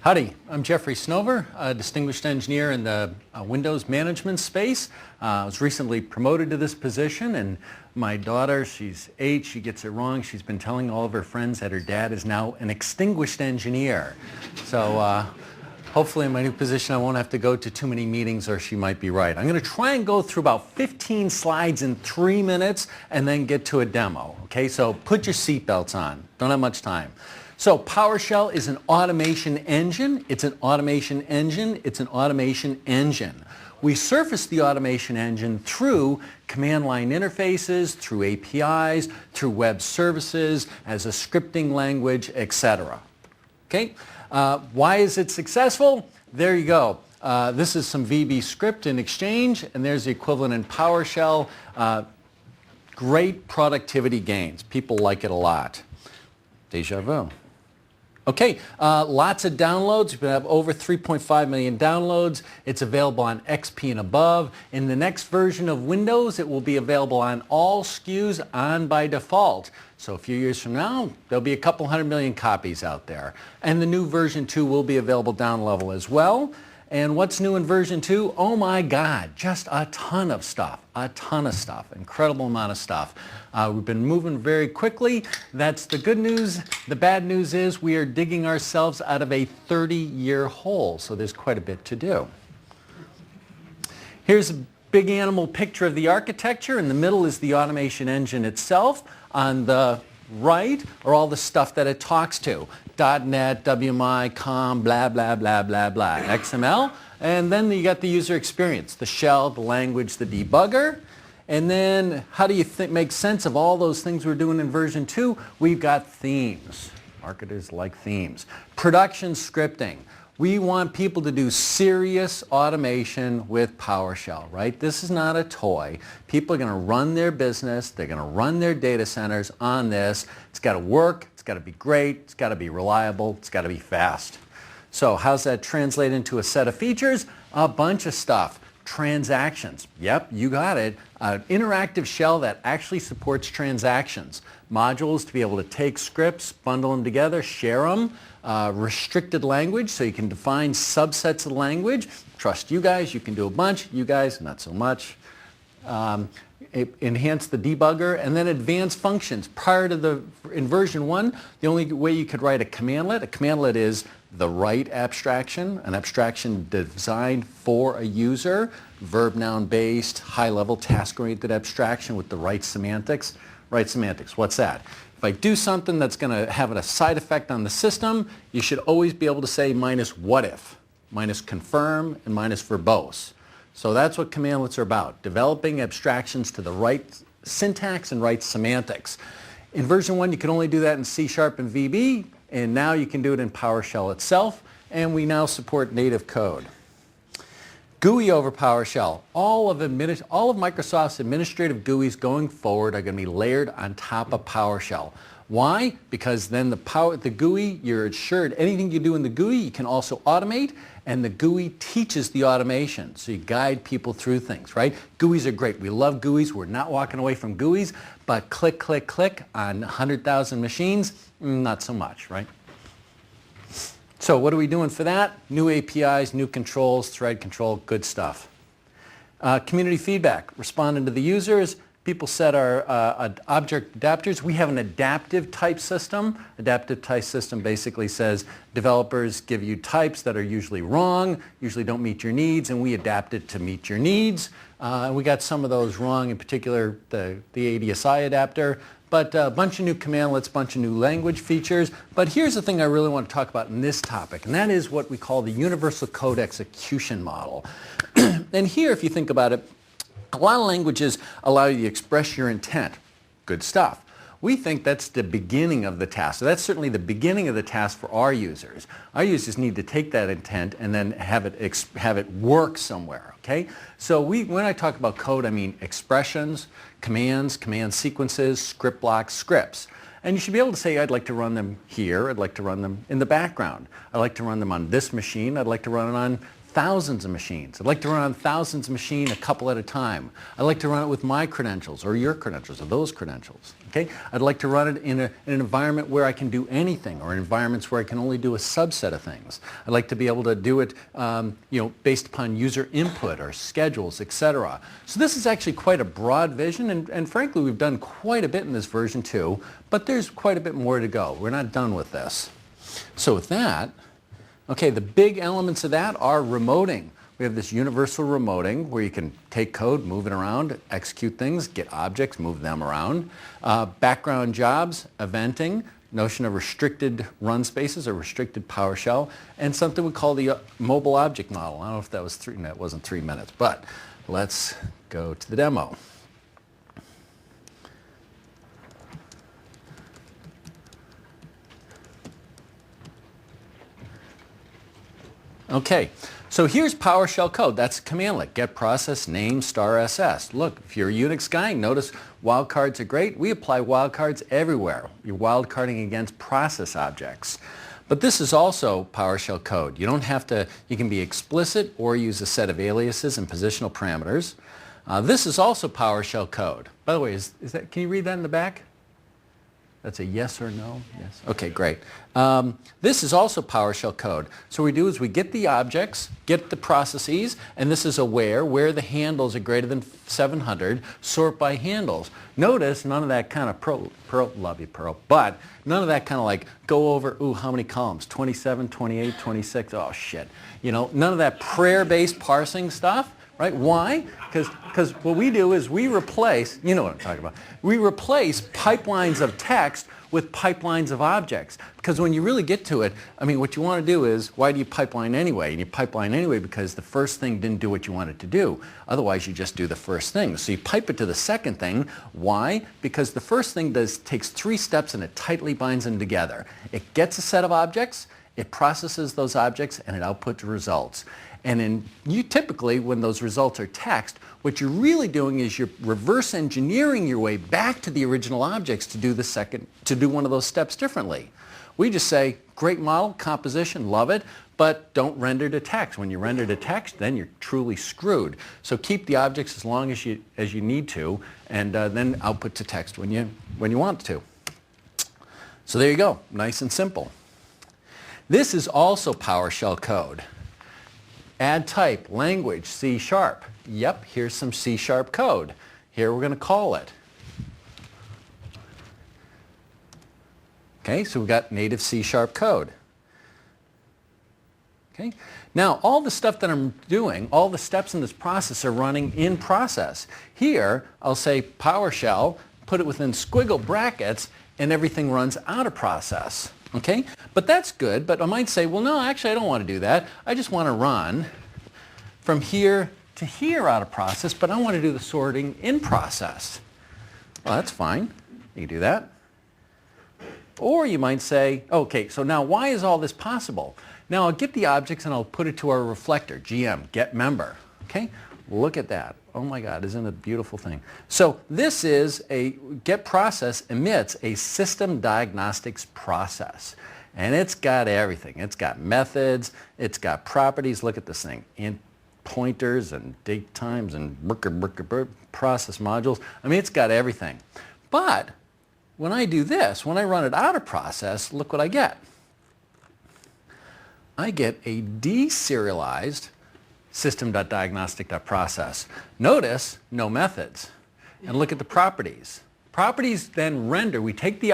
Howdy, I'm Jeffrey Snover, a distinguished engineer in the Windows management space. I was recently promoted to this position, and my daughter, she's 8, she gets it wrong. She's been telling all of her friends that her dad is now an extinguished engineer. So hopefully in my new position I won't have to go to too many meetings, or she might be right. I'm going to try and go through about 15 slides in 3 minutes and then get to a demo. Okay, so put your seatbelts on. Don't have much time. So PowerShell is an automation engine. It's an automation engine. It's an automation engine. We surface the automation engine through command line interfaces, through APIs, through web services, as a scripting language, etc. Okay? Why is it successful? There you go. This is some VB script in Exchange, and there's the equivalent in PowerShell. Great productivity gains. People like it a lot. Deja vu. Okay, lots of downloads. We have over 3.5 million downloads. It's available on XP and above. In the next version of Windows, it will be available on all SKUs on by default. So a few years from now, there'll be a couple 100 million copies out there. And the new version 2 will be available down level as well. And what's new in version 2? Oh my God, just a ton of stuff, incredible amount of stuff. We've been moving very quickly. That's the good news. The bad news is we are digging ourselves out of a 30-year hole, so there's quite a bit to do. Here's a big animal picture of the architecture. In the middle is the automation engine itself. On the right are all the stuff that it talks to. .NET, WMI, COM, blah, blah, blah, blah, blah, XML. And then you got the user experience, the shell, the language, the debugger. And then how do you make sense of all those things we're doing in version 2? We've got themes. Marketers like themes. Production scripting. We want people to do serious automation with PowerShell, right? This is not a toy. People are going to run their business. They're going to run their data centers on this. It's got to work. It's got to be great. It's got to be reliable. It's got to be fast. So how's that translate into a set of features? A bunch of stuff. Transactions. Yep, you got it. An interactive shell that actually supports transactions. Modules to be able to take scripts, bundle them together, share them. Restricted language, so you can define subsets of language. Trust you guys, you can do a bunch. You guys, not so much. Enhance the debugger, and then advanced functions. Prior to in version 1, the only way you could write a commandlet is the right abstraction, an abstraction designed for a user, verb noun based, high level task oriented abstraction with the right semantics. Right semantics, what's that? If I do something that's going to have a side effect on the system, you should always be able to say minus what if, minus confirm, and minus verbose. So that's what commandlets are about, developing abstractions to the right syntax and right semantics. In version 1, you can only do that in C# and VB, and now you can do it in PowerShell itself, and we now support native code. GUI over PowerShell. All of Microsoft's administrative GUIs going forward are going to be layered on top of PowerShell. Why? Because then the GUI, you're assured anything you do in the GUI, you can also automate, and the GUI teaches the automation. So you guide people through things, right? GUIs are great. We love GUIs. We're not walking away from GUIs, but click, click, click on 100,000 machines, not so much, right? So what are we doing for that? New APIs, new controls, thread control, good stuff. Community feedback, responding to the users. People set our object adapters. We have an adaptive type system. Adaptive type system basically says developers give you types that are usually wrong, usually don't meet your needs, and we adapt it to meet your needs. We got some of those wrong, in particular the ADSI adapter. But a bunch of new commandlets, bunch of new language features. But here's the thing I really want to talk about in this topic, and that is what we call the universal code execution model. And here, if you think about it, a lot of languages allow you to express your intent. Good stuff. We think that's the beginning of the task. So that's certainly the beginning of the task for our users. Our users need to take that intent and then have it work somewhere. Okay? So when I talk about code, I mean expressions, commands, command sequences, script blocks, scripts. And you should be able to say, I'd like to run them here. I'd like to run them in the background. I'd like to run them on this machine. I'd like to run it on thousands of machines. I'd like to run on thousands of machines a couple at a time. I'd like to run it with my credentials or your credentials or those credentials. Okay? I'd like to run it in an environment where I can do anything or environments where I can only do a subset of things. I'd like to be able to do it based upon user input or schedules, etc. So this is actually quite a broad vision, and frankly we've done quite a bit in this version 2, but there's quite a bit more to go. We're not done with this. So with that, okay, the big elements of that are remoting. We have this universal remoting where you can take code, move it around, execute things, get objects, move them around. Background jobs, eventing, notion of restricted run spaces or restricted PowerShell, and something we call the mobile object model. I don't know if that was that wasn't 3 minutes, but let's go to the demo. Okay, so here's PowerShell code. That's a commandlet, get process name *ss. Look, if you're a Unix guy, notice wildcards are great. We apply wildcards everywhere. You're wildcarding against process objects. But this is also PowerShell code. You don't have to, you can be explicit or use a set of aliases and positional parameters. This is also PowerShell code. By the way, is that, can you read that in the back? That's a yes or no? Yes. Okay, great. This is also PowerShell code. So what we do is we get the objects, get the processes, and this is a where the handles are greater than 700, sort by handles. Notice none of that kind of Perl, love you Perl, but none of that kind of like go over, ooh, how many columns? 27, 28, 26, oh shit. You know, none of that prayer-based parsing stuff. Right? Why? Because what we do is we replace, you know what I'm talking about, we replace pipelines of text with pipelines of objects. Because when you really get to it, I mean, what you want to do is, why do you pipeline anyway? And you pipeline anyway because the first thing didn't do what you wanted to do. Otherwise, you just do the first thing. So you pipe it to the second thing. Why? Because the first thing takes 3 steps and it tightly binds them together. It gets a set of objects, it processes those objects, and it outputs results. And typically, when those results are text, what you're really doing is you're reverse engineering your way back to the original objects to do one of those steps differently. We just say, great model, composition, love it, but don't render to text. When you render to text, then you're truly screwed. So keep the objects as long as you need to, and then output to text when you want to. So there you go, nice and simple. This is also PowerShell code. Add type, language, C#. Yep, here's some C# code. Here we're going to call it. Okay, so we've got native C# code. Okay, now all the stuff that I'm doing, all the steps in this process are running in process. Here, I'll say PowerShell, put it within squiggle brackets, and everything runs out of process. Okay? But that's good, but I might say, well, no, actually, I don't want to do that. I just want to run from here to here out of process, but I want to do the sorting in process. Well, that's fine. You can do that. Or you might say, okay, so now why is all this possible? Now I'll get the objects and I'll put it to our reflector, GM, get member. Okay? Look at that. Oh my God, isn't it a beautiful thing? So this is a get process emits a system diagnostics process. And it's got everything. It's got methods, it's got properties. Look at this thing. In pointers and date times and process modules. I mean, it's got everything. But when I do this, when I run it out of process, look what I get. I get a deserialized system.diagnostic.process. Notice no methods. And look at the properties. Properties then render. We take the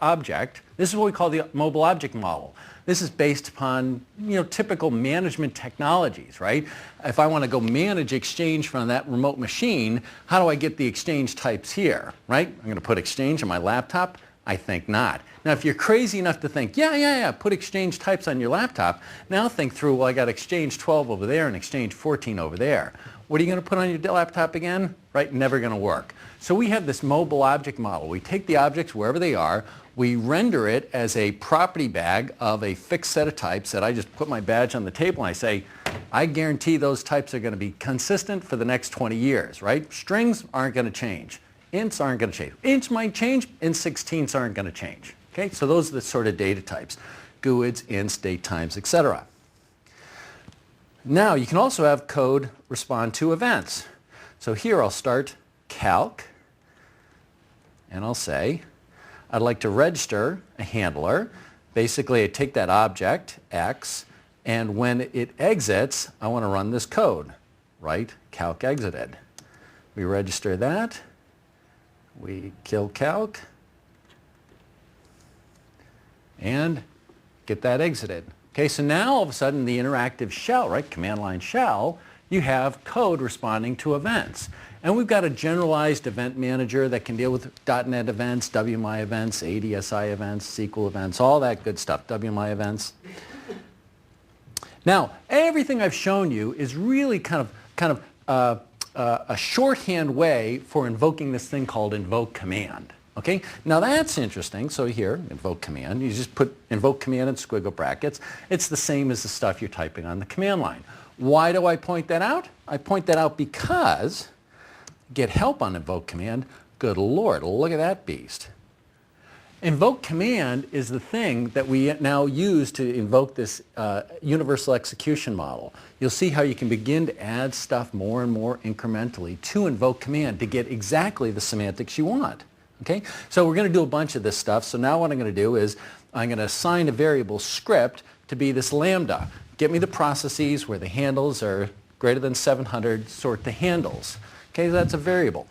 object. This is what we call the mobile object model. This is based upon typical management technologies, right? If I want to go manage Exchange from that remote machine, how do I get the Exchange types here, right? I'm going to put Exchange on my laptop. I think not. Now, if you're crazy enough to think, yeah, put Exchange types on your laptop, now think through, well, I got Exchange 12 over there and Exchange 14 over there. What are you going to put on your laptop again? Right? Never going to work. So we have this mobile object model. We take the objects wherever they are. We render it as a property bag of a fixed set of types that I just put my badge on the table and I say, I guarantee those types are going to be consistent for the next 20 years, right? Strings aren't going to change. Ints aren't going to change. Ints might change. Int16s aren't going to change. Okay, so those are the sort of data types. GUIDs, ints, date times, etc. Now you can also have code respond to events. So here I'll start calc, and I'll say, I'd like to register a handler. Basically, I take that object, X, and when it exits, I want to run this code, right? Calc exited. We register that. We kill calc. And get that exited. Okay, so now all of a sudden the interactive shell, right, command line shell, you have code responding to events. And we've got a generalized event manager that can deal with .NET events, WMI events, ADSI events, SQL events, all that good stuff, WMI events. Now, everything I've shown you is really kind of a shorthand way for invoking this thing called invoke command. Okay, now that's interesting. So here, invoke command, you just put invoke command in squiggle brackets. It's the same as the stuff you're typing on the command line. Why do I point that out? I point that out because get help on invoke command. Good Lord, look at that beast. Invoke command is the thing that we now use to invoke this universal execution model. You'll see how you can begin to add stuff more and more incrementally to invoke command to get exactly the semantics you want. Okay? So we're going to do a bunch of this stuff. So now what I'm going to do is I'm going to assign a variable script to be this lambda. Get me the processes where the handles are greater than 700, sort the handles. Okay, so that's a variable.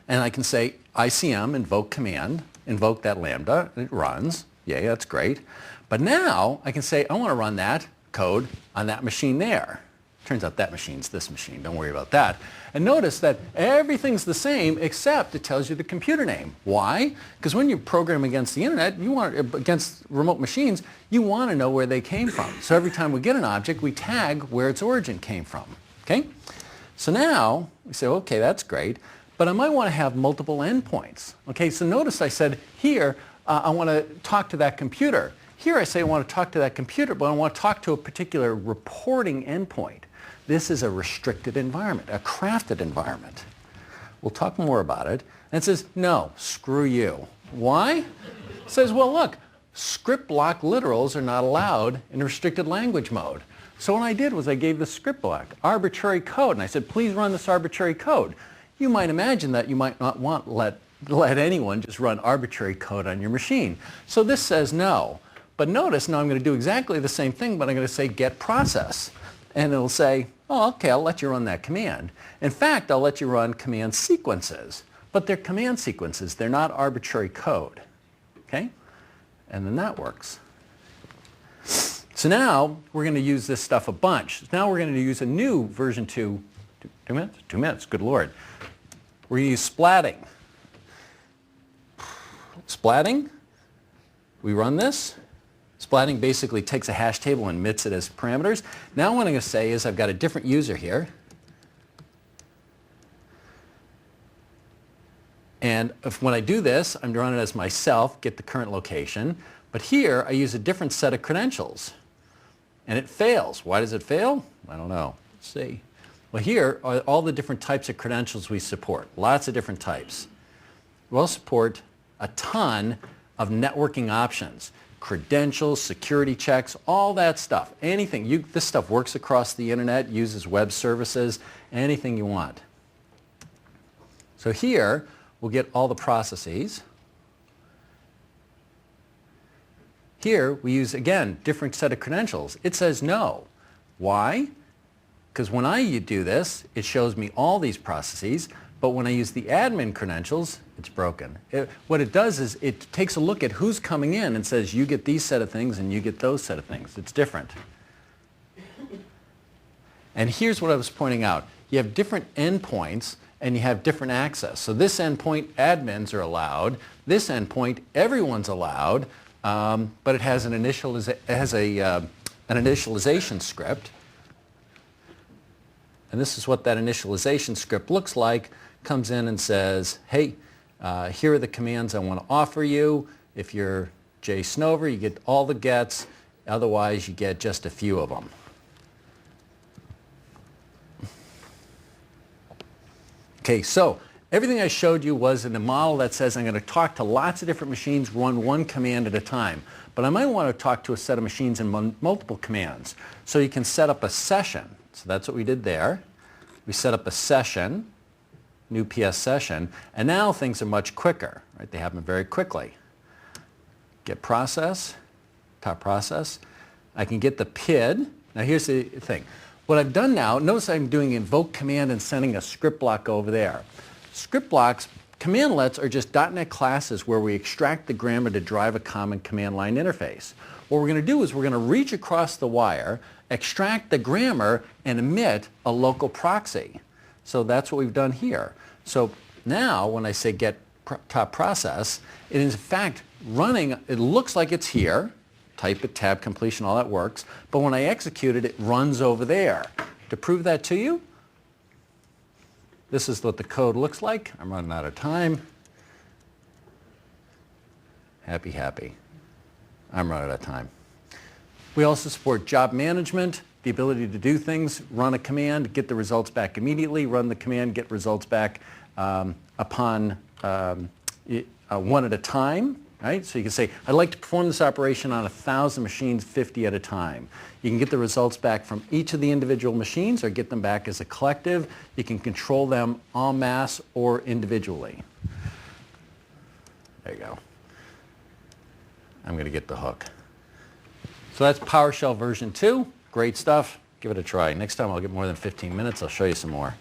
And I can say ICM, invoke command, invoke that lambda, and it runs. Yay, that's great. But now I can say I want to run that code on that machine there. Turns out that machine's this machine. Don't worry about that. And notice that everything's the same except it tells you the computer name. Why? Because when you program against the internet, you want against remote machines, you want to know where they came from. So every time we get an object, we tag where its origin came from. Okay? So now we say, okay, that's great, but I might want to have multiple endpoints. Okay, so notice I said here, I want to talk to that computer. Here I say I want to talk to that computer, but I want to talk to a particular reporting endpoint. This is a restricted environment, a crafted environment. We'll talk more about it. And it says, no, screw you. Why? It says, well, look, script block literals are not allowed in restricted language mode. So what I did was I gave the script block arbitrary code, and I said, please run this arbitrary code. You might imagine that you might not want to let anyone just run arbitrary code on your machine. So this says no. But notice now I'm going to do exactly the same thing, but I'm going to say get process. And it'll say, oh, okay, I'll let you run that command. In fact, I'll let you run command sequences. But they're command sequences. They're not arbitrary code. Okay? And then that works. So now we're going to use this stuff a bunch. Now we're going to use a new version 2. 2 minutes? 2 minutes, good Lord. We're going to use splatting. Splatting, we run this. Splatting basically takes a hash table and emits it as parameters. Now what I'm going to say is I've got a different user here. And when I do this, I'm running it as myself, get the current location. But here I use a different set of credentials. And it fails. Why does it fail? I don't know. Let's see. Well, here are all the different types of credentials we support. Lots of different types. We'll support a ton of networking options. Credentials, security checks, all that stuff. Anything. This stuff works across the internet, uses web services, anything you want. So here, we'll get all the processes. Here, we use, again, different set of credentials. It says no. Why? Because when I do this, it shows me all these processes, but when I use the admin credentials, it's broken. What it does is it takes a look at who's coming in and says, you get these set of things and you get those set of things. It's different. And here's what I was pointing out. You have different endpoints and you have different access. So this endpoint, admins are allowed. This endpoint, everyone's allowed, but it has an initialization script. And this is what that initialization script looks like. Comes in and says, hey, here are the commands I want to offer you. If you're Snover, you get all the gets. Otherwise, you get just a few of them. Okay, so Everything I showed you was in a model that says I'm going to talk to lots of different machines, run one command at a time. But I might want to talk to a set of machines in multiple commands. So you can set up a session. So that's what we did there. We set up a session, new PS session, and now things are much quicker. Right? They happen very quickly. Get process, top process. I can get the PID. Now here's the thing. What I've done now, notice I'm doing invoke command and sending a script block over there. Script blocks, commandlets are just .NET classes where we extract the grammar to drive a common command line interface. What we're going to do is we're going to reach across the wire, extract the grammar, and emit a local proxy. So that's what we've done here. So now when I say get top process, it is in fact running, it looks like it's here, type it, tab completion, all that works, but when I execute it, it runs over there. To prove that to you, this is what the code looks like. I'm running out of time. Happy, happy. I'm running out of time. We also support job management, the ability to do things, run a command, get the results back immediately, run the command, get results back upon one at a time. Right? So you can say, I'd like to perform this operation on 1,000 machines, 50 at a time. You can get the results back from each of the individual machines or get them back as a collective. You can control them en masse or individually. There you go. I'm going to get the hook. So that's PowerShell version 2. Great stuff. Give it a try. Next time I'll get more than 15 minutes. I'll show you some more.